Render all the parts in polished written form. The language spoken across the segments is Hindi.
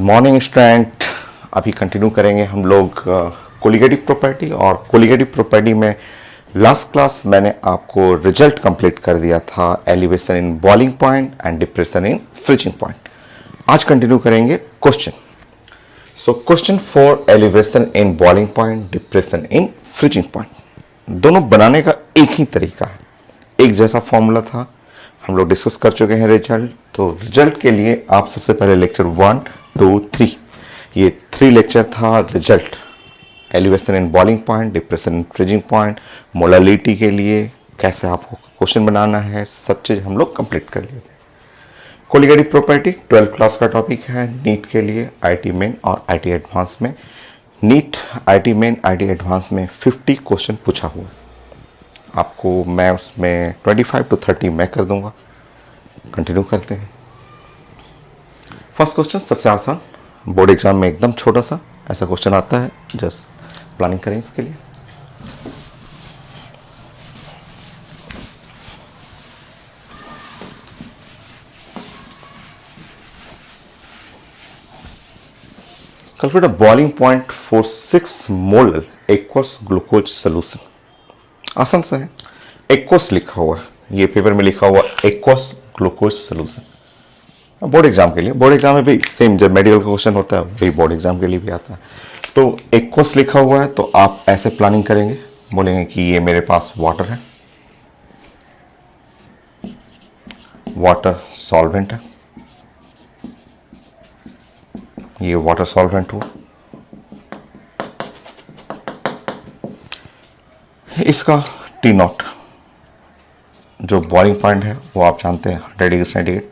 Morning student. अभी कंटिन्यू करेंगे हम लोग कोलिगेटिव प्रॉपर्टी। और कोलिगेटिव प्रॉपर्टी में लास्ट क्लास मैंने आपको रिजल्ट कंप्लीट कर दिया था, elevation in boiling point and depression in freezing point. आज कंटिन्यू करेंगे question. So question for elevation in boiling point, depression in freezing point. दोनों बनाने का एक ही तरीका है, एक जैसा फॉर्मूला था, हम लोग डिस्कस कर चुके हैं रिजल्ट। तो रिजल्ट के लिए आप सबसे पहले लेक्चर 1, 2, 3, ये 3 लेक्चर था result, elevation in boiling point, depression in freezing point, molality के लिए कैसे आपको क्वेश्चन बनाना है, सब चीज हम लोग कंप्लीट कर लिए थे। कोलिगेटिव प्रॉपर्टी 12th क्लास का टॉपिक है नीट के लिए, आईटी मेन और आईटी एडवांस में। NEET, IIT main, IIT advance में 50 क्वेश्चन पूछा हुआ है। आपको मैं उसमें 25 to 30 मैं कर दूंगा। कंटिन्यू करते हैं। फर्स्ट क्वेश्चन सबसे आसान, बोर्ड एग्जाम में एकदम छोटा सा ऐसा क्वेश्चन आता है, जस्ट प्लानिंग करें इसके लिए। Calculate the boiling point for 6 molar aqueous glucose solution. आसान सा है, एक्वस लिखा हुआ है, ये पेपर में लिखा हुआ aqueous glucose solution. Board exam के लिए, बोर्ड एग्जाम में भी सेम जब मेडिकल का क्वेश्चन होता है वही बोर्ड एग्जाम के लिए भी आता है। तो एक्वस लिखा हुआ है तो आप ऐसे प्लानिंग करेंगे, बोलेंगे कि ये मेरे पास वाटर है, वाटर सॉल्वेंट है, ये वाटर सॉल्वेंट हुआ, इसका टी नॉट जो बॉइलिंग पॉइंट है वो आप जानते हैं 100 डिग्री सेंटीग्रेड।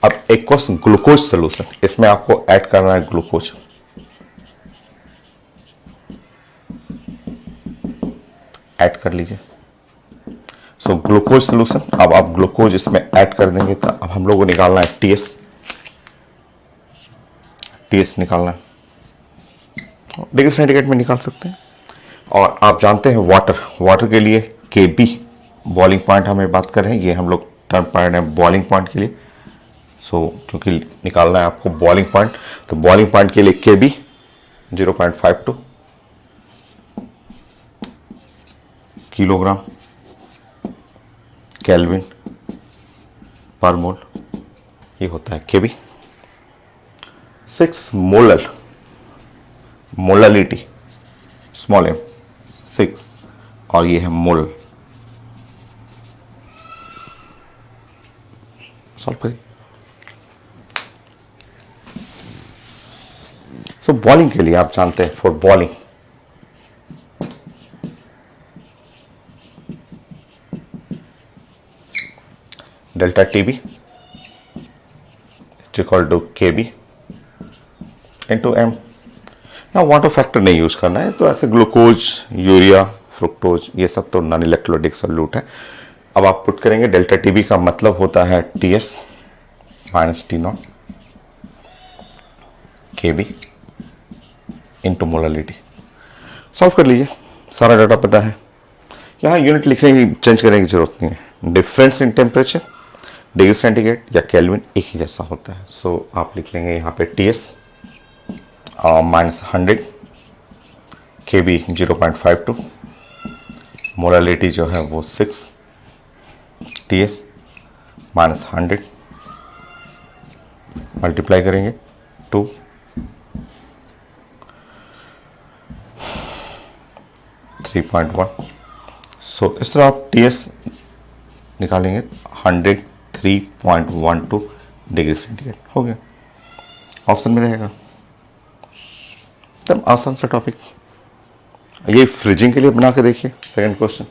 अब एक्वस ग्लूकोज सोल्यूशन, इसमें आपको ऐड करना है ग्लूकोज। ऐड कर लीजिए। सो ग्लूकोज सोल्यूशन, अब आप ग्लूकोज इसमें ऐड कर देंगे तो अब हम लोग को निकालना है टीएस। टीएस निकालना है, डिग्री सेंटीग्रेड में निकाल सकते हैं। और आप जानते हैं वाटर, वाटर के लिए केबी बॉइलिंग पॉइंट हमें बात कर रहे हैं, ये हम लोग टर्म पढ़ रहे हैं बॉइलिंग पॉइंट के लिए। सो क्योंकि निकालना है आपको बॉइलिंग पॉइंट, तो बॉइलिंग पॉइंट के लिए केबी 0.52 किलोग्राम केल्विन पर मोल, ये होता है केबी। 6 मोलर, मोलालिटी स्मॉल एम 6, और ये है मोल। सॉल्व करिए। सो बॉइलिंग के लिए आप जानते हैं, for boiling delta TB equal to KB into M. ना वाटर फैक्टर नहीं यूज करना है, तो ऐसे ग्लूकोज, यूरिया, फ्रुक्टोज ये सब तो नॉन इलेक्ट्रोलाइटिक सॉल्यूट है। अब आप पुट करेंगे, डेल्टा टीबी का मतलब होता है TS minus T naught KB into molality. Solve कर लीजिए, सारा डाटा पता है। यहाँ यूनिट लिखने की चेंज करने की जरूरत नहीं है। Difference in temperature degree centigrade या केल्विन एक ही जैसा होता है। सो आप लिख लेंगे यहाँ पे टीएस माइनस 100, केबी 0.52, मोलालिटी जो है वो 6, टीएस माइनस 100 मल्टीप्लाई करेंगे 2, 3.1। सो इस तरह आप टीएस निकालेंगे 103.12 डिग्री सेंटीग्रेड हो गया। ऑप्शन में रहेगा। तब आसान सा टॉपिक। ये फ्रीजिंग के लिए बना के देखिए। सेकंड क्वेश्चन,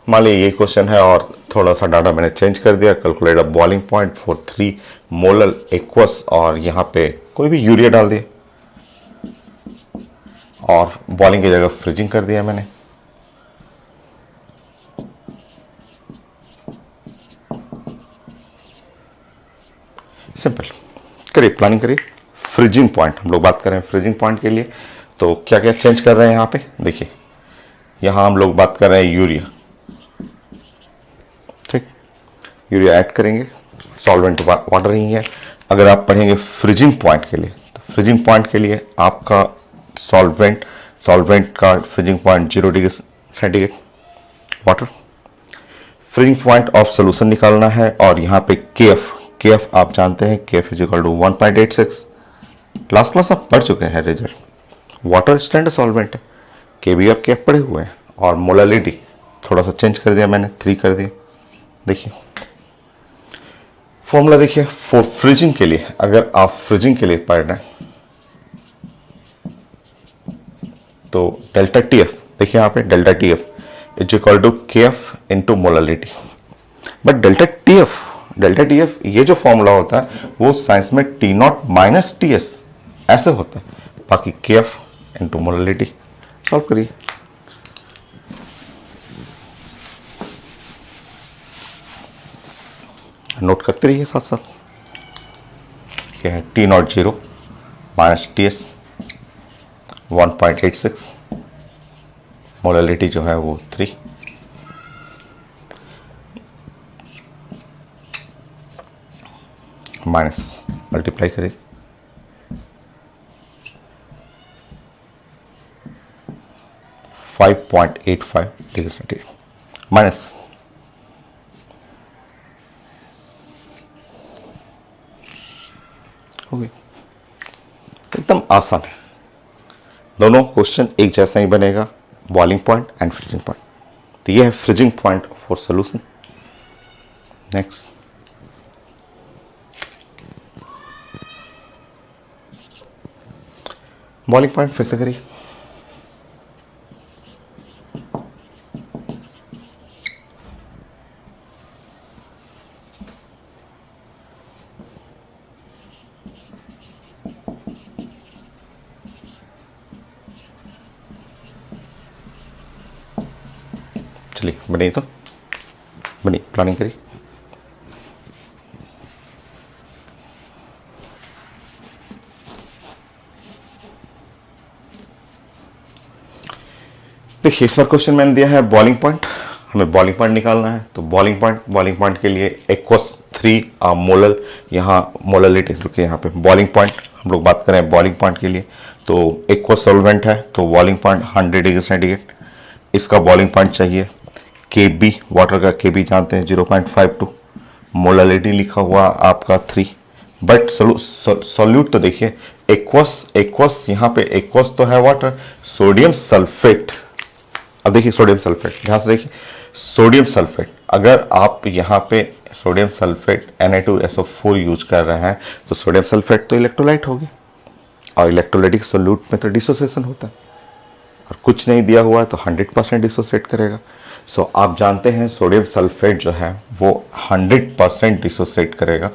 मान लीजिए ये क्वेश्चन है और थोड़ा सा डाटा मैंने चेंज कर दिया। Calculate a boiling point for 3 molar aqueous, और यहाँ पे कोई भी यूरिया डाल दिया और बॉइलिंग की जगह फ्रीजिंग कर दिया मैंने। सिंपल करिए, प्लानिंग करिए। फ्रीजिंग पॉइंट हम लोग बात कर रहे हैं, फ्रीजिंग पॉइंट के लिए तो क्या क्या चेंज कर रहे हैं यहाँ पे देखिए। यहाँ हम लोग बात कर रहे हैं यूरिया, ठीक, यूरिया ऐड करेंगे, सॉल्वेंट वाटर ही है। अगर आप पढ़ेंगे फ्रीजिंग पॉइंट के लिए, तो फ्रीजिंग पॉइंट के लिए आपका सॉल्वेंट का freezing point 0 degree centigrade water. Freezing point of solution निकालना है और यहाँ पे केएफ आप जानते हैं, KF is equal to 1.86। Last class आप पढ़ चुके हैं रिजल्ट। वाटर स्टैंडर्ड सॉल्वेंट है, केबी और केएफ पढ़े हुए हैं, और मोलालिटी थोड़ा सा चेंज कर दिया मैंने, 3 कर दिया। देखिए फॉर्मूला देखिए फॉर फ्रीजिंग के लिए, अगर आप फ्रीजिंग के लिए पढ़ रहे हैं तो डेल्टा टीएफ, देखिए यहाँ पे delta TF is equal to KF into molality. But delta TF ये जो फॉर्मूला होता है वो साइंस में T naught minus T S ऐसे होता है। बाकी केएफ इंटू मोलालिटी सॉल्व करिए। नोट करते रहिए साथ साथ। क्या है T naught 0 minus T S 1.86, molality जो है वो 3, माइनस मल्टीप्लाई करिए 5.85 डिग्री सेंटीग्रेड माइनस हो गई। एकदम आसान है, दोनों क्वेश्चन एक जैसा ही बनेगा, boiling point and freezing point. तो ये है freezing point for solution. Next boiling point फिर से करिए। चलिए बनी तो बनी, प्लानिंग करिए। देखिए इस बार क्वेश्चन मैंने दिया है बॉइलिंग पॉइंट, हमें बॉइलिंग पॉइंट निकालना है। तो बॉइलिंग पॉइंट के लिए एक्वस 3 मोलल, यहाँ मोललिटी, देखिए यहाँ पे बॉइलिंग पॉइंट हम लोग बात करें बॉइलिंग पॉइंट के लिए, तो एक्वस सॉल्वेंट है तो बॉइलिंग पॉइंट 100 डिग्री सेंटीग्रेड। इसका बॉइलिंग पॉइंट चाहिए केबी, वाटर का केबी जानते हैं 0.52, मोलालिटी लिखा हुआ आपका 3। बट सॉल्यूट तो देखिए एक्वस यहाँ पे एक्वस तो है वाटर, सोडियम सल्फेट। अब देखिए सोडियम सल्फेट, ध्यान से देखिए सोडियम सल्फेट, अगर आप यहाँ पे सोडियम सल्फेट Na2SO4 यूज कर रहे हैं तो सोडियम सल्फेट तो इलेक्ट्रोलाइट होगी, और इलेक्ट्रोलाइटिक सोल्यूट में तो डिसोसिएशन होता है, और कुछ नहीं दिया हुआ है तो 100% डिसोसिएट करेगा। सो आप जानते हैं सोडियम सल्फेट जो है वो 100% डिसोसिएट करेगा।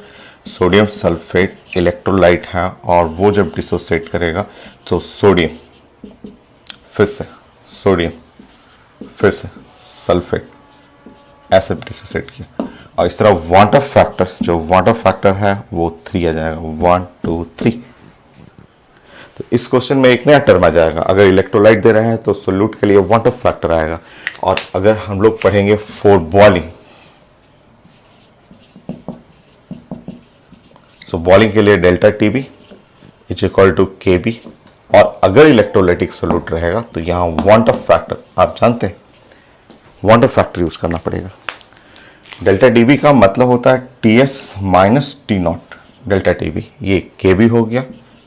सोडियम सल्फेट इलेक्ट्रोलाइट है, और वो जब डिसोसिएट करेगा तो सोडियम फिर से सोडियम फिर से सल्फेट ऐसे डिसोसिएट किया, और इस तरह वाटर फैक्टर, जो वाटर फैक्टर है वो 3 आ जाएगा, 1 2 3। तो इस क्वेश्चन में एक नया टर्म आ जाएगा, अगर इलेक्ट्रोलाइट दे रहे हैं तो सोल्यूट के लिए वाटर फैक्टर आएगा। और अगर हम लोग पढ़ेंगे फॉर बॉइलिंग, सो बॉइलिंग के लिए delta TB is equal to KB, और अगर इलेक्ट्रोलाइटिक सोल्यूट रहेगा तो यहाँ वाटर फैक्टर आप जानते हैं, वाटर फैक्टर यूज करना पड़ेगा। डेल्टा टीबी का मतलब होता है TS minus T naught, delta TB ये केबी हो गया,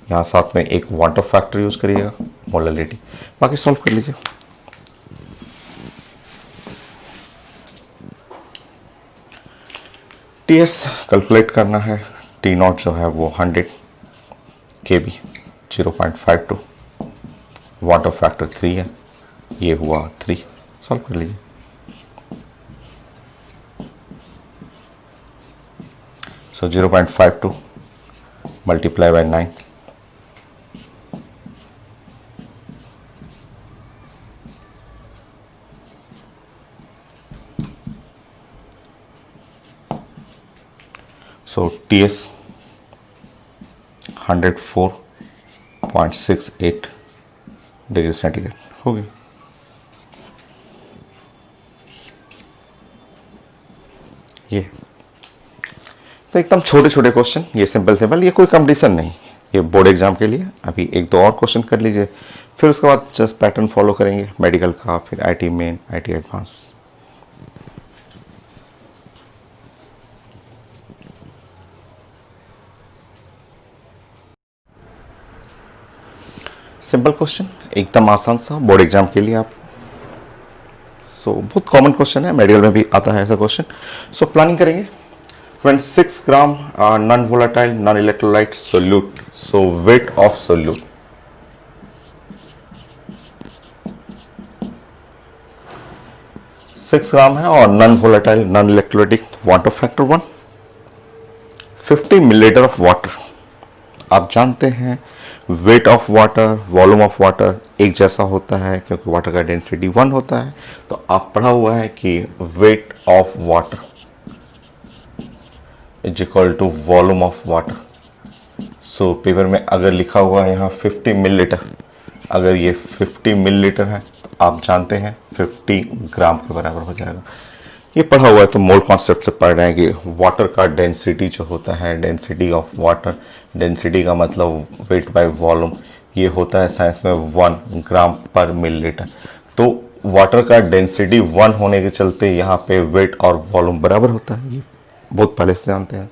यहाँ साथ में एक वाटर फैक्टर यूज करिएगा, मोलालिटी। बाकी सॉल्व कर लीजिए। टीएस कैलकुलेट करना है, टी नॉट जो है वो 100, केबी 0.52, वाटर फैक्टर 3 है, ये हुआ 3। सॉल्व कर लीजिए। सो 0.52 multiply by 9, so TS 104.68 degree centigrade हो गई। तो एकदम छोटे छोटे क्वेश्चन, ये सिंपल सिंपल, ये कोई कंपटीशन नहीं, ये बोर्ड एग्जाम के लिए। अभी एक दो और क्वेश्चन कर लीजिए, फिर उसके बाद जस्ट पैटर्न फॉलो करेंगे मेडिकल का, फिर IT main, IIT advance. Simple question, एकदम आसान सा, बोर्ड एग्जाम के लिए आप। सो बहुत कॉमन क्वेश्चन है, मेडिकल में भी आता है ऐसा क्वेश्चन। सो प्लानिंग करेंगे। When 6 gram non-volatile non-electrolyte solute, so weight of solute, six gram है और non volatile non electrolytic, water factor 1, 50 millilitre of water. आप जानते हैं wait of water, volume of water एक जैसा होता है क्योंकि वाटर का डेंसिटी 1 होता है। तो आप पढ़ा हुआ है कि weight of water is equal to volume of water. So paper में अगर लिखा हुआ है यहाँ 50 मिलीलीटर, अगर ये 50 मिलीलीटर है तो आप जानते हैं 50 ग्राम के बराबर हो जाएगा। ये पढ़ा हुआ है तो मोल कॉन्सेप्ट से पढ़ रहे हैं कि वाटर का डेंसिटी जो होता है, डेंसिटी ऑफ वाटर, डेंसिटी का मतलब वेट बाय वॉल्यूम, ये होता है साइंस में 1 ग्राम पर मिलीलीटर। तो वाटर का डेंसिटी 1 होने के चलते यहाँ पे वेट और वॉल्यूम बराबर होता है, ये बहुत पहले से जानते हैं।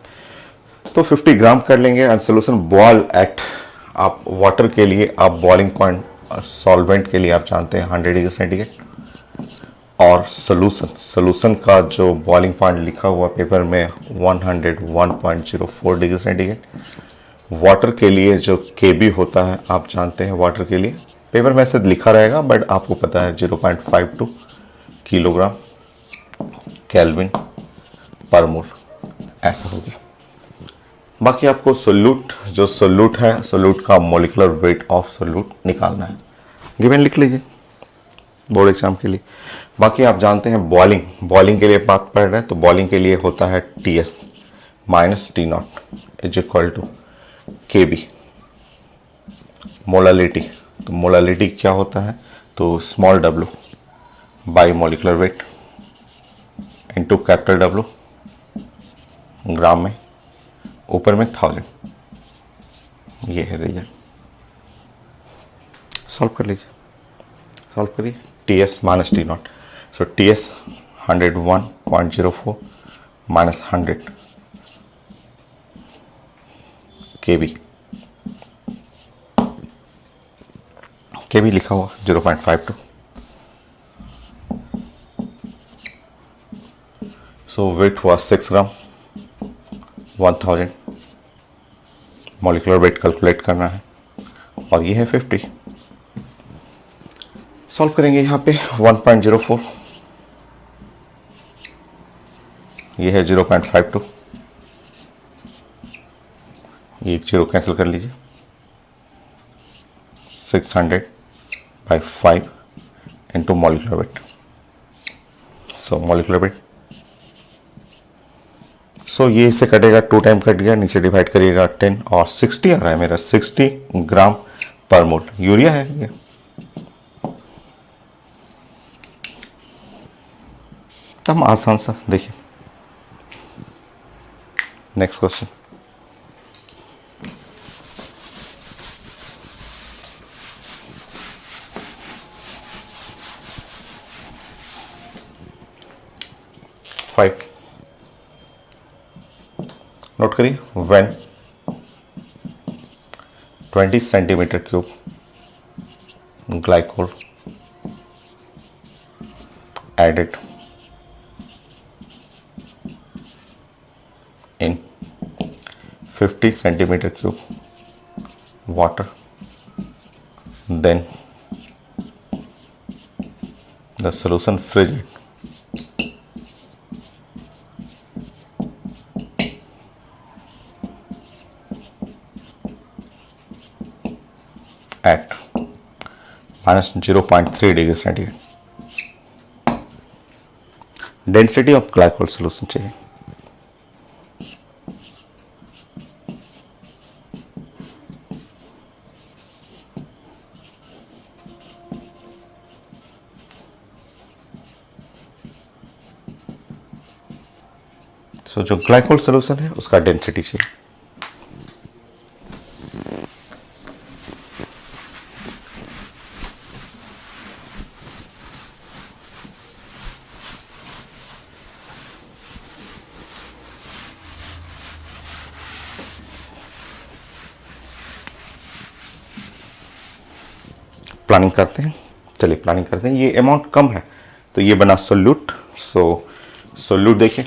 तो 50 ग्राम कर लेंगे एंड सोल्यूशन बॉयल एट, आप वाटर के लिए आप बॉइलिंग पॉइंट, सॉल्वेंट के लिए आप जानते हैं 100 डिग्री सेंटीग्रेड, और सोल्यूशन का जो बॉइलिंग पॉइंट लिखा हुआ पेपर में 101.04 डिग्री सेंटीग्रेड। वाटर के लिए जो केबी होता है आप जानते हैं, वाटर के लिए पेपर में ऐसे लिखा रहेगा बट आपको पता है 0.52 किलोग्राम केल्विन पर मोल, ऐसा हो गया। बाकी आपको सोल्यूट, जो सोल्यूट है, सोल्यूट का मॉलिक्यूलर वेट ऑफ सोल्यूट निकालना है, गिवन लिख लीजिए बोर्ड एग्जाम के लिए। बाकी आप जानते हैं बॉइलिंग के लिए बात पढ़ रहे हैं तो बॉइलिंग के लिए होता है TS minus T0 is equal to KB molality. तो मोलालिटी क्या होता है, तो small w by molecular weight into capital W gram में, ऊपर में 1000। ये है रिजल्ट। सॉल्व कर लीजिए, सॉल्व करिए। TS माइनस T0, सो TS 101.04 माइनस 100 KB, KB लिखा हुआ 0.52। सो वेट हुआ 6 ग्राम, 1000 मॉलिक्यूलर वेट कैलकुलेट करना है और ये है 50। सॉल्व करेंगे यहाँ पे 1.04, ये है 0.52, ये एक जीरो कैंसिल कर लीजिए, 600/5 इंटू मॉलिक्यूलर वेट। सो मॉलिक्यूलर वेट, सो ये इससे कटेगा, 2 टाइम कट गया, नीचे डिवाइड करिएगा 10 और 60 आ रहा है मेरा, 60 ग्राम पर मोल यूरिया है ये। एकदम आसान सा, देखिए नेक्स्ट क्वेश्चन। फाइव, नोट करिए, when 20 centimeter cube glycol added in 50 centimeter cube water, then the solution frigid at minus 0.3 degree centigrade. Density of glycol solution चाहिए। तो जो ग्लाइकोल सोल्यूशन है उसका डेंसिटी चाहिए। प्लानिंग करते हैं, चलिए प्लानिंग करते हैं। ये अमाउंट कम है तो ये बना सोल्यूट। सो सोल्यूट देखिए,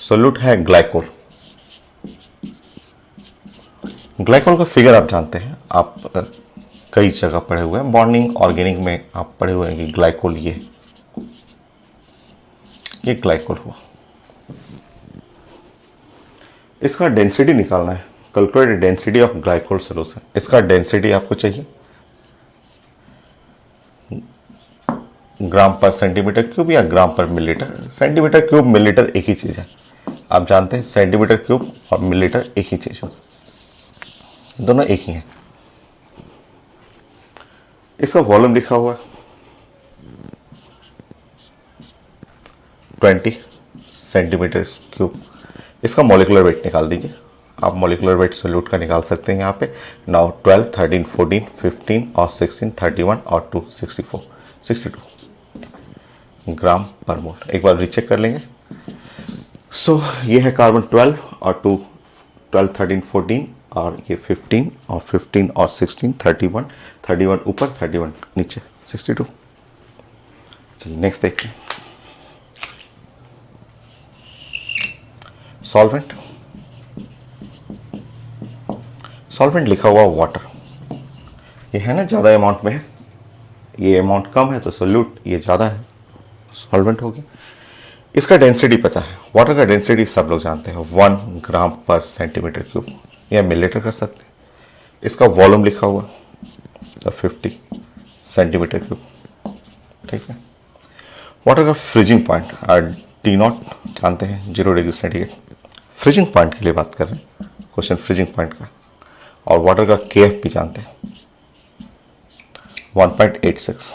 सोल्यूट है ग्लाइकोल। ग्लाइकोल का फिगर आप जानते हैं, आप कई जगह पढ़े हुए हैं, बॉन्डिंग ऑर्गेनिक में आप पढ़े हुए हैं कि ग्लाइकोल ये ग्लाइकोल हुआ। इसका डेंसिटी निकालना है, calculate density of glycol solution. इसका डेंसिटी आपको चाहिए ग्राम पर सेंटीमीटर क्यूब या ग्राम पर मिलीलीटर। सेंटीमीटर क्यूब मिलीलीटर एक ही चीज है, आप जानते हैं सेंटीमीटर क्यूब और मिलीलीटर एक ही चीज है, दोनों एक ही है। इसका वॉल्यूम लिखा हुआ है 20 सेंटीमीटर क्यूब। इसका मॉलिक्यूलर वेट निकाल दीजिए। आप मॉलिक्यूलर वेट सोल्यूट का निकाल सकते हैं यहाँ पे। नाउ 12, 13, 14, 15 और 16, 31 और 2, 64, 62 ग्राम पर मोल। एक बार रीचेक कर लेंगे। सो ये है कार्बन 12 और 2, 12, 13, 14 और ये 15 और 15 और 16, 31, 31 ऊपर 31 नीचे 62। चलिए नेक्स्ट देखते हैं। सॉल्वेंट, सॉल्वेंट लिखा हुआ वाटर। ये है ना ज़्यादा अमाउंट में है, ये अमाउंट कम है तो सोल्यूट ये ज़्यादा है, सॉल्वेंट होगी। इसका डेंसिटी पता है, वाटर का डेंसिटी सब लोग जानते हैं 1 ग्राम पर सेंटीमीटर क्यूब या मिलीलीटर कर सकते हैं। इसका वॉल्यूम लिखा हुआ तो 50 सेंटीमीटर क्यूब, ठीक है। वाटर का फ्रीजिंग पॉइंट T0 जानते हैं 0 डिग्री सेंटीग्रेड। फ्रीजिंग पॉइंट के लिए बात कर रहे हैं, क्वेश्चन फ्रीजिंग पॉइंट का। और वाटर का KF भी जानते हैं 1.86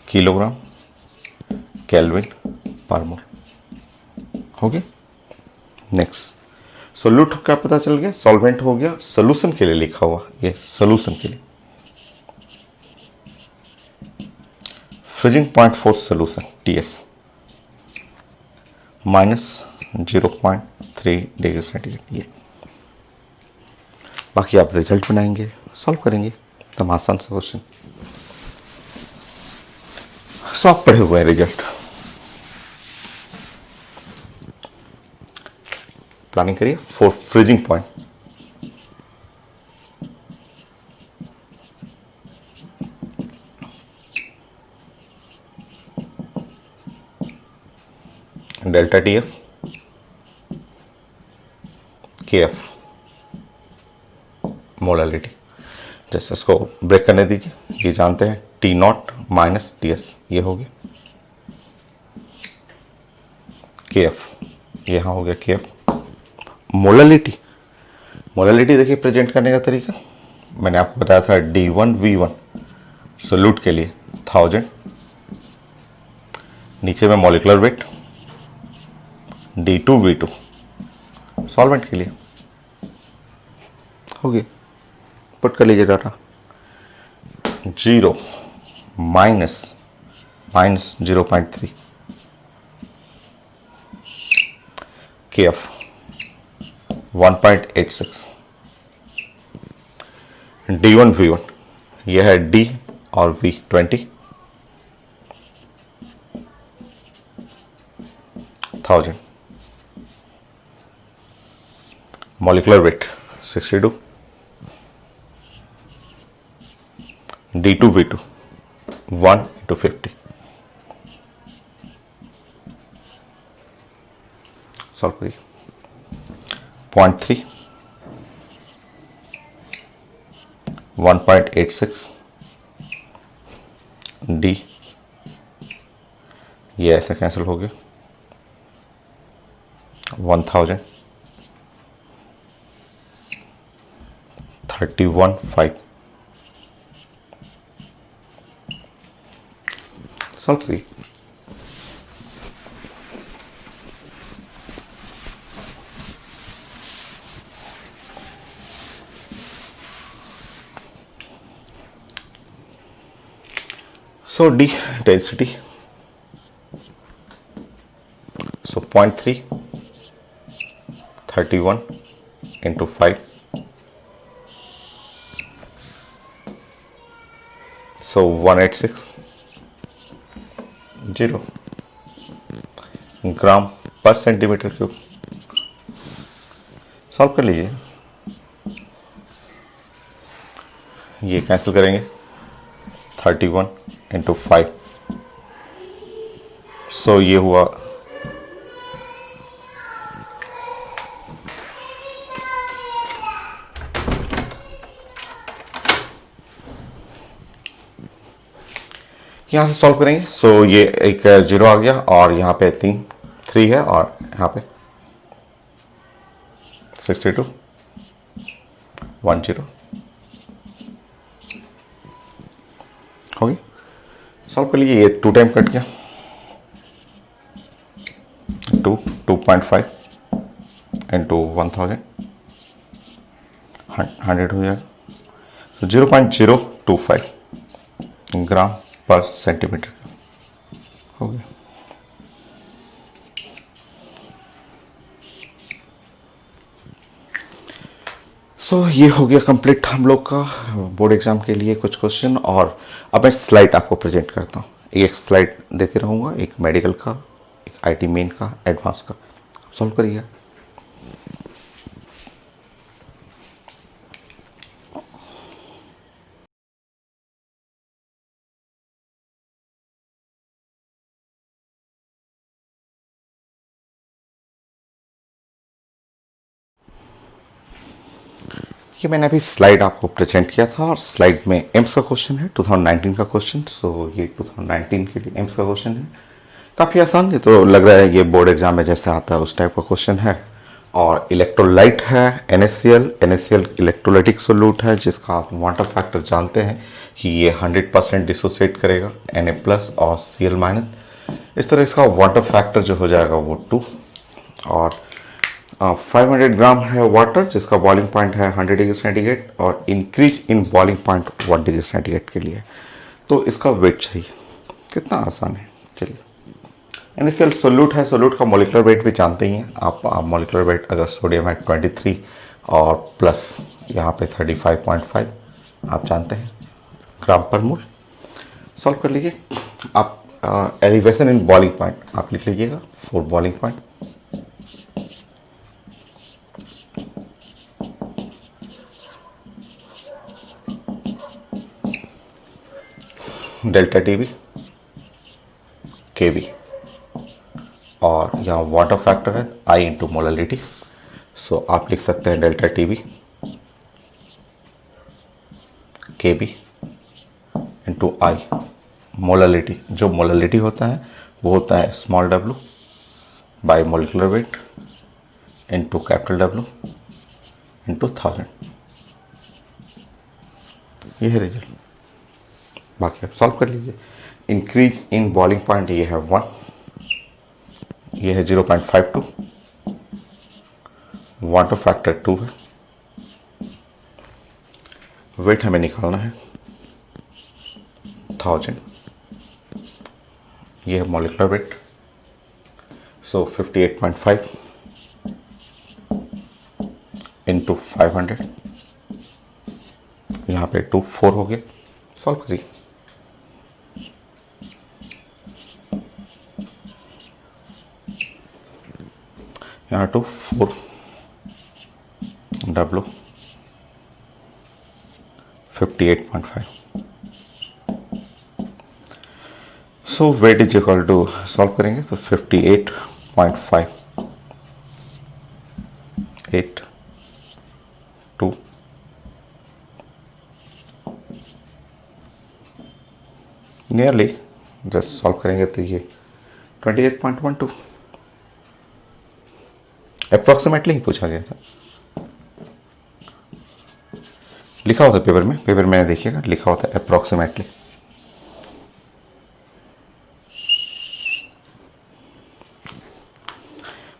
किलोग्राम केल्विन पर मोल। हो गया। नेक्स्ट सोल्यूट का पता चल गया, सॉल्वेंट हो गया। सोल्यूशन के लिए लिखा हुआ, ये सोल्यूशन के लिए freezing point for solution TS -0.3 degree centigrade. ये बाकी आप रिजल्ट बनाएंगे, सॉल्व करेंगे, एकदम आसान सा क्वेश्चन। सो आप पढ़े हुए हैं रिजल्ट। प्लानिंग करिए for freezing point. Delta TF KF molality. जैसे इसको ब्रेक करने दीजिए, ये जानते हैं T0 माइनस TS, ये हो गया KF, यहाँ हो गया KF। मोलालिटी, मोलालिटी देखिए प्रेजेंट करने का तरीका मैंने आपको बताया था। D1V1 सोल्यूट के लिए 1000, नीचे में मॉलिक्यूलर वेट D2V2 सॉल्वेंट के लिए। हो गया, पुट कर लीजिए डाटा। 0 माइनस 0.3 KF 1.86 D1V1, यह है D और V 20,000। Molecular weight 62, D2V2 1 into 50। Solve करिए। 0.3 1.86 D, ये ऐसे कैंसिल हो गया। 1000 31.5 सॉल्व करिए। So D density, so 0.3, 31 into 5, so 186 0 ग्राम पर सेंटीमीटर क्यूब। सॉल्व कर लीजिए, ये कैंसिल करेंगे, 31 इंटू 5, सो ये हुआ यहाँ से सॉल्व करेंगे। सो ये एक 0 आ गया और यहाँ पे 3 है और यहाँ पे 62 10 हो गई। सॉल्व कर लीजिए, ये 2 टाइम कट गया, 2.5 इंटू 1000 100 हो जाएगा, तो 0.025 ग्राम पर सेंटीमीटर हो गया। सो ये हो गया कंप्लीट हम लोग का बोर्ड एग्जाम के लिए कुछ क्वेश्चन। और अब मैं स्लाइड आपको प्रेजेंट करता हूँ, एक स्लाइड देते रहूँगा, एक मेडिकल का, एक आईटी मेन का, एडवांस का। सॉल्व करिए। ये मैंने अभी स्लाइड आपको प्रेजेंट किया था और स्लाइड में एम्स का क्वेश्चन है, 2019 का क्वेश्चन। सो ये 2019 के लिए एम्स का क्वेश्चन है, काफ़ी आसान। ये तो लग रहा है ये बोर्ड एग्जाम में जैसे आता है उस टाइप का क्वेश्चन है। और इलेक्ट्रोलाइट है NaCl इलेक्ट्रोलाइटिक सोल्यूट है, जिसका आप वाटर फैक्टर जानते हैं कि ये 100% डिसोसिएट करेगा Na+ और Cl-। इस तरह इसका वाटर फैक्टर जो हो जाएगा वो 2। और 500 ग्राम है वाटर, जिसका बॉइलिंग पॉइंट है 100 डिग्री सेंटीग्रेड और increase in boiling point 1 degree centigrade के लिए। तो इसका वेट चाहिए। कितना आसान है, चलिए। NaCl सोल्यूट है, सोल्यूट का मोलिकुलर वेट भी जानते ही हैं आप। मोलिकुलर वेट अगर सोडियम है 23 और प्लस यहाँ पे 35.5 आप जानते हैं ग्राम पर मोल। सॉल्व कर लीजिए आप। एलिवेशन इन बॉइलिंग पॉइंट आप लिख लीजिएगा, 4 boiling point. Delta TB KB और यहाँ वाटर फैक्टर है I इंटू मोलालिटी। सो आप लिख सकते हैं delta TB KB into I। Molality, जो मोलालिटी होता है वो होता है small w bye molecular weight into capital W into 1000। ये है रिजल्ट। बाकी आप सॉल्व कर लीजिए। इंक्रीज इन बॉइलिंग पॉइंट ये है 1, ये है 0.52, वाटर फैक्टर 2 है, वेट हमें निकालना है 1000, ये है मॉलिकुलर वेट। सो 58.5 इंटू 500, यहाँ पे 4 हो गया। सॉल्व करिए। यहाँ 4 W 58.5। So weight is equal to, solve करेंगे तो 58.5 8 2 नियरली। जस्ट सॉल्व करेंगे तो ये 28.12 अप्रोक्सीमेटली ही पूछा गया था। लिखा होता पेपर में, देखिएगा लिखा होता है अप्रोक्सीमेटली।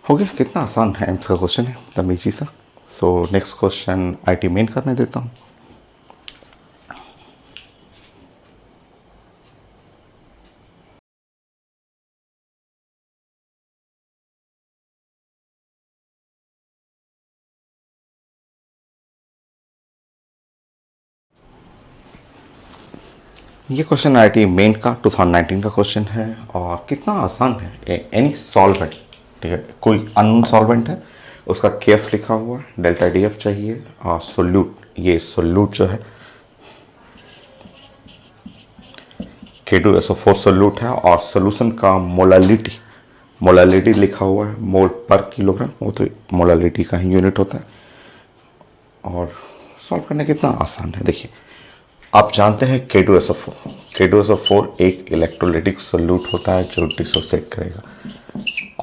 हो गया, कितना आसान है एम्स का क्वेश्चन है, तब इजी सा। So next question IT main करने देता हूँ। ये क्वेश्चन आईटी मेन का 2019 का क्वेश्चन है और कितना आसान है। एनी सॉल्वेंट, ठीक है, कोई अननोन सॉल्वेंट है, उसका केएफ लिखा हुआ है, डेल्टा डी एफ चाहिए और सोल्यूट, ये सोल्यूट जो है K2SO4 सोल्यूट है और सोल्यूशन का मोलालिटी लिखा हुआ है, मोल पर किलोग्राम, वो तो मोलालिटी का ही यूनिट होता है। और सॉल्व करना कितना आसान है। देखिए, आप जानते हैं K2SO4 एक इलेक्ट्रोलिटिक सोल्यूट होता है जो डिसोसिएट करेगा।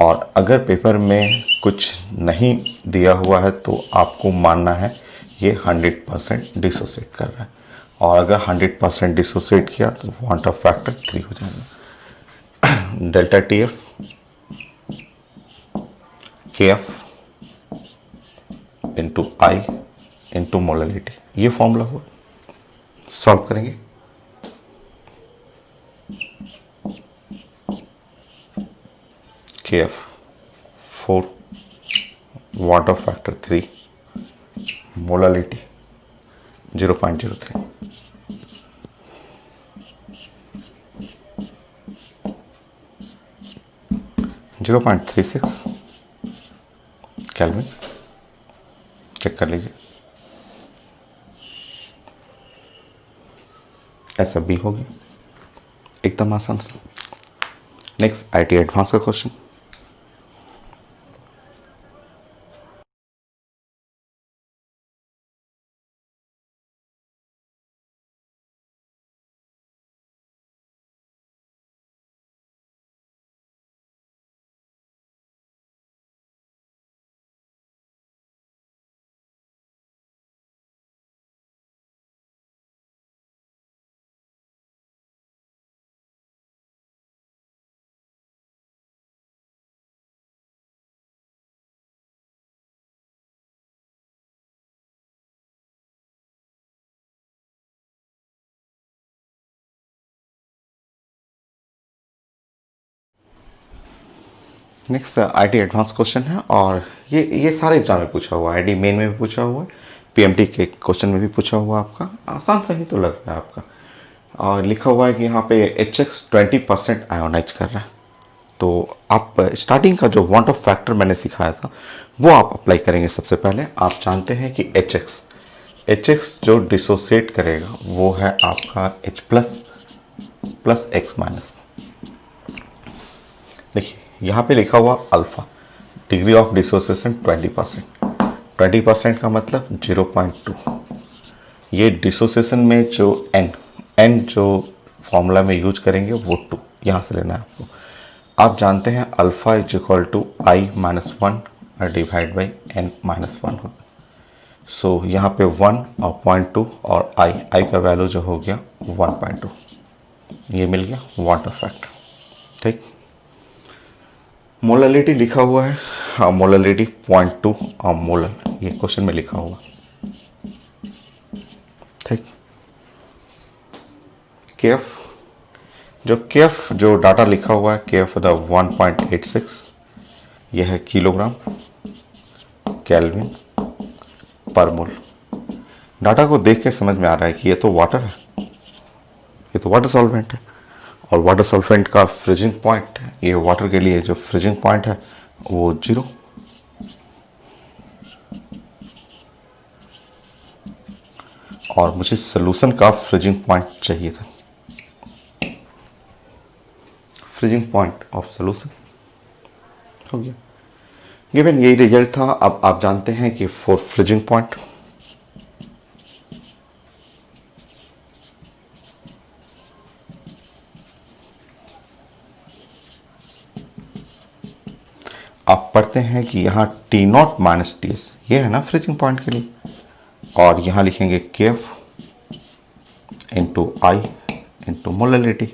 और अगर पेपर में कुछ नहीं दिया हुआ है तो आपको मानना है ये 100% डिसोसिएट कर रहा है, और अगर 100% डिसोसिएट किया तो क्वांटम फैक्टर 3 हो जाएगा। Delta T F K F into I into molality, ये फॉर्मूला हुआ। सॉल्व करेंगे। K F 4, water factor 3, molality 0.03। Zero 0.36 Kelvin, check कर लीजिए। ऐसा भी होगी, एकदम आसान सा। नेक्स्ट आईटी एडवांस का question. Next IIT advance question है और ये सारे एग्जाम में पूछा हुआ है, आईटी मेन में भी पूछा हुआ है, पीएमटी के क्वेश्चन में भी पूछा हुआ है। आपका आसान सा ही तो लग रहा है आपका। और लिखा हुआ है कि यहाँ पे HX 20% आयोनाइज कर रहा है। तो आप स्टार्टिंग का जो वांट ऑफ फैक्टर मैंने सिखाया था वो आप अप्लाई करेंगे। सबसे पहले आप जानते हैं कि HX जो डिसोसिएट करेगा वो है आपका H प्लस X माइनस। देखिए यहाँ पे लिखा हुआ अल्फा, डिग्री ऑफ डिसोसिएशन 20% का मतलब 0.2। ये डिसोसिएशन में जो एन जो फॉर्मूला में यूज करेंगे वो 2 यहाँ से लेना है आपको। आप जानते हैं alpha is equal to I-1 divide by n-1 होगा। सो यहाँ पे 1 और 0.2 और आई का वैल्यू जो हो गया 1.2, ये मिल गया वाटर फैक्टर। ठीक, मोलालिटी लिखा हुआ है, हाँ मोलालिटी 0.2 और मोलर, ये क्वेश्चन में लिखा हुआ। ठीक, केएफ जो डाटा लिखा हुआ है केएफ 1.86, यह है किलोग्राम केल्विन पर मोल। डाटा को देख के समझ में आ रहा है कि ये तो वाटर है, ये तो वाटर सॉल्वेंट है, और वाटर सॉल्वेंट का फ्रीजिंग पॉइंट, ये वाटर के लिए जो फ्रीजिंग पॉइंट है वो 0। और मुझे सॉल्यूशन का फ्रीजिंग पॉइंट चाहिए था, फ्रीजिंग पॉइंट ऑफ सॉल्यूशन हो गया। गिवन यही रिजल्ट था। अब आप जानते हैं कि फॉर फ्रीजिंग पॉइंट आप पढ़ते हैं कि यहाँ T0 माइनस TS, ये है ना फ्रीजिंग पॉइंट के लिए, और यहाँ लिखेंगे KF into I into molality.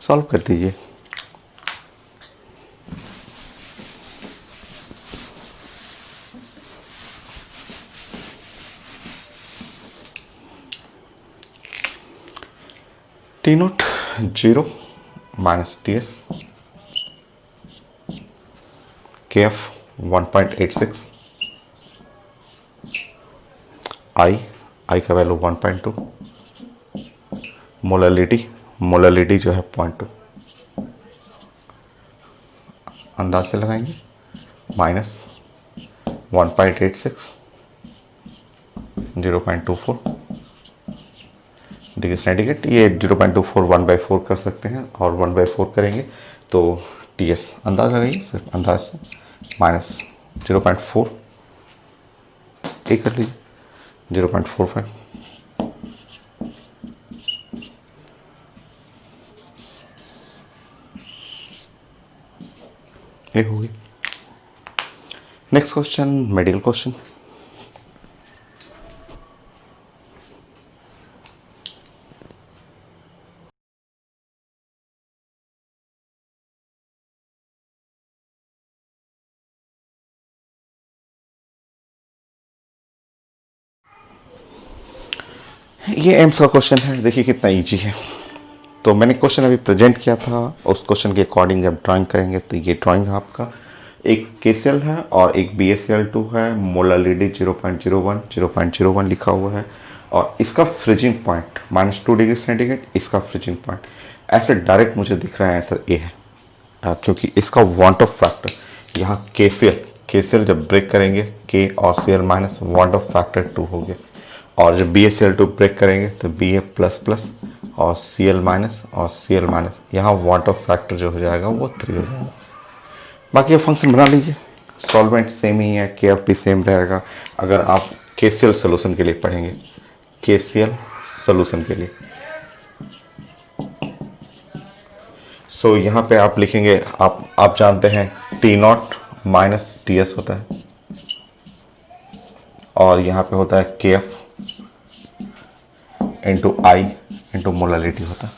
Solve कर दीजिए। T note 0 minus T S के एफ 1.86 आई का वैल्यू 1.2 मोललिटी जो है 0.2 अंदाज से लगाएंगे माइनस 1.86 0.24 डिग्री सेंटीग्रेड। ये 0.24 1/4 कर सकते हैं और 1/4 करेंगे तो टी एस अंदाज लगाइए सिर्फ अंदाज से माइनस 0.4 ए कर लीजिए 0.45 ये होगी। Next question medical question. ये एम्स का क्वेश्चन है, देखिए कितना इजी है। तो मैंने क्वेश्चन अभी प्रेजेंट किया था, उस क्वेश्चन के अकॉर्डिंग जब ड्राइंग करेंगे तो ये ड्राइंग है आपका, एक केसीएल है और एक BaCl2 है, मोललिटी 0.01 लिखा हुआ है और इसका फ्रीजिंग पॉइंट -2 डिग्री सेंटीग्रेड, इसका फ्रीजिंग पॉइंट ऐसे डायरेक्ट मुझे दिख रहा है आंसर ए है, क्योंकि इसका वांट ऑफ फैक्टर यहाँ केसीएल जब ब्रेक करेंगे के और Cl minus want of factor 2 हो गया और जब BaCl2 ब्रेक करेंगे तो Ba प्लस प्लस और Cl माइनस और Cl माइनस, यहाँ वांट ऑफ फैक्टर जो हो जाएगा वो 3 हो जाएगा। बाकी ये फंक्शन बना लीजिए, सॉल्वेंट सेम ही है, के एफ भी सेम रहेगा। अगर आप केसीएल सोल्यूशन के लिए पढ़ेंगे, केसीएल सोल्यूशन के लिए सो यहाँ पे आप लिखेंगे, आप जानते हैं T0 माइनस TS होता है और यहाँ पे होता है KF into I into molality होता है।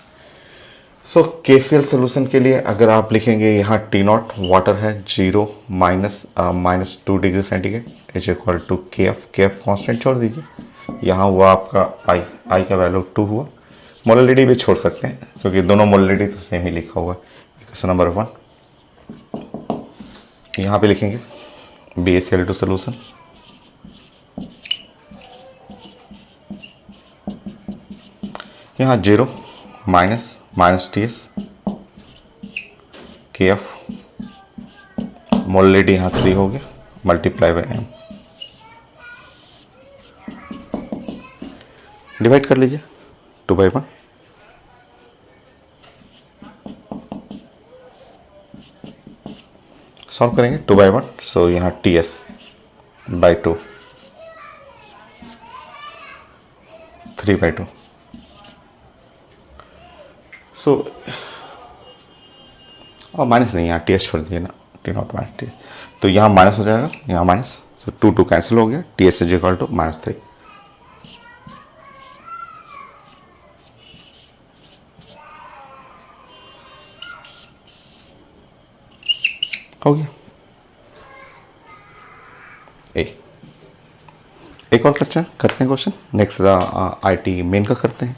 सो केसीएल सोल्यूशन के लिए अगर आप लिखेंगे यहाँ T0 वाटर है 0 -2 degree centigrade is equal to KF constant छोड़ दीजिए, यहाँ हुआ आपका आई का वैल्यू 2 हुआ, मोललिटी भी छोड़ सकते हैं क्योंकि दोनों मोललिटी तो सेम ही लिखा हुआ है। क्वेश्चन नंबर 1 यहाँ पे लिखेंगे BaCl2 सोल्यूशन, यहाँ 0 माइनस TS KF मोललिटी यहाँ 3 हो गया मल्टीप्लाई बाय m, डिवाइड कर लीजिए 2/1, सॉल्व करेंगे 2/1, सो यहाँ TS बाई 2 3/2, सो और माइनस नहीं, यहाँ TS छोड़ दीजिए ना, T0 माइनस TS, तो यहाँ माइनस हो जाएगा, यहाँ माइनस, सो 2 कैंसिल हो गया, TS इज इक्वल टू -3। हो गया। एक और क्वेश्चन करते हैं, क्वेश्चन नेक्स्ट IT मेन का करते हैं।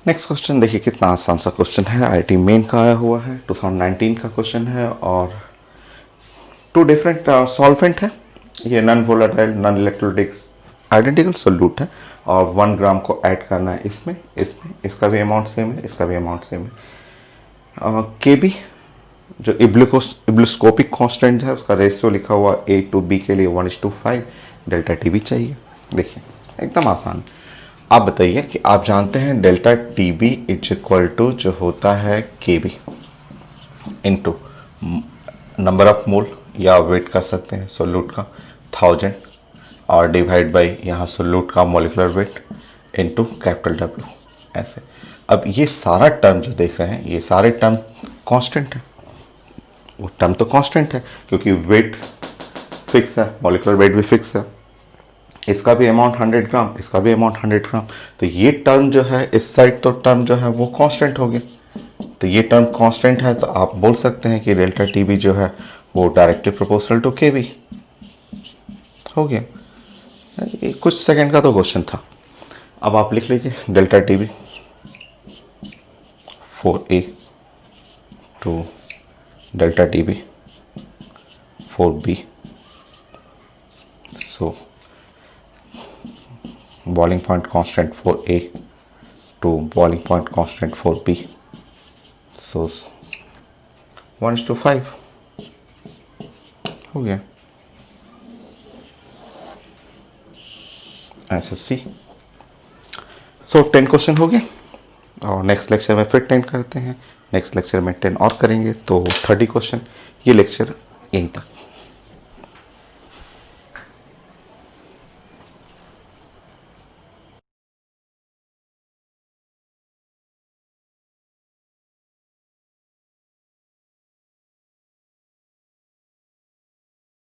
नेक्स्ट क्वेश्चन देखिए कितना आसान सा क्वेश्चन है, IT मेन का आया हुआ है, 2019 का क्वेश्चन है और 2 डिफरेंट सॉल्वेंट है, ये non volatile non electrolytic identical solute है और 1 ग्राम को ऐड करना है इसमें, इसका भी अमाउंट सेम है, इसका भी अमाउंट सेम है। KB जो इब्लिस्कोपिक कांस्टेंट है उसका रेशियो लिखा हुआ A to B के लिए 1:5, डेल्टा TB चाहिए। देखिए एकदम आसान, आप बताइए कि आप जानते हैं delta TB is equal to जो होता है KB इंटू नंबर ऑफ मोल या वेट कर सकते हैं सोल्यूट का 1000 और डिवाइड बाई यहाँ सोल्यूट का molecular weight into capital W ऐसे। अब ये सारा टर्म जो देख रहे हैं ये सारे टर्म कांस्टेंट है, वो टर्म तो कांस्टेंट है क्योंकि वेट फिक्स है, मॉलिक्यूलर वेट भी फिक्स है, इसका भी अमाउंट 100 ग्राम, इसका भी अमाउंट 100 ग्राम। तो ये टर्म जो है इस साइड, तो टर्म जो है वो कांस्टेंट हो गया। तो ये टर्म कांस्टेंट है, तो आप बोल सकते हैं कि डेल्टा टी बी जो है वो डायरेक्टली प्रोपोर्शनल टू के बी हो गया। ये कुछ सेकंड का तो क्वेश्चन था। अब आप लिख लीजिए delta T B 4a to delta T B 4b। So boiling point constant for A to boiling point constant for B. So 1:5 हो गया आंसर सी। सो 10 क्वेश्चन हो गए और नेक्स्ट लेक्चर में फिर 10 करते हैं। नेक्स्ट लेक्चर में 10 और करेंगे तो 30 क्वेश्चन। ये लेक्चर यहीं तक।